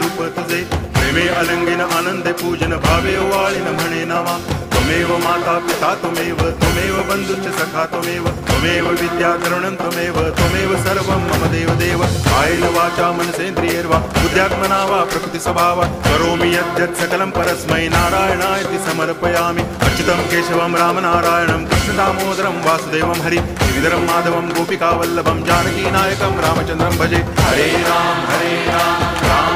रूप तुझे प्रेमे अलंगिन आनंदे पूजन भावे वाळीन म्हणे नावा त्वमेव माता पिता त्वमेव त्वमेव बंधुश्च सखा त्वमेव विद्या तरुणं त्वमेव सर्वं मम देव कायेन वाचा मनसेन्द्रियैर्वा बुद्ध्यात्मना वा प्रकृति स्वभावात् करोमि यद्यत् सकलं परस्मै नारायणायति समर्पयामि अच्युतं केशवं रामनारायणं कृष्णदामोदरं वासुदेवं हरि श्रीधरं माधवं गोपिकावल्लभं जानकीनायकं रामचन्द्रं भजे हरे राम राम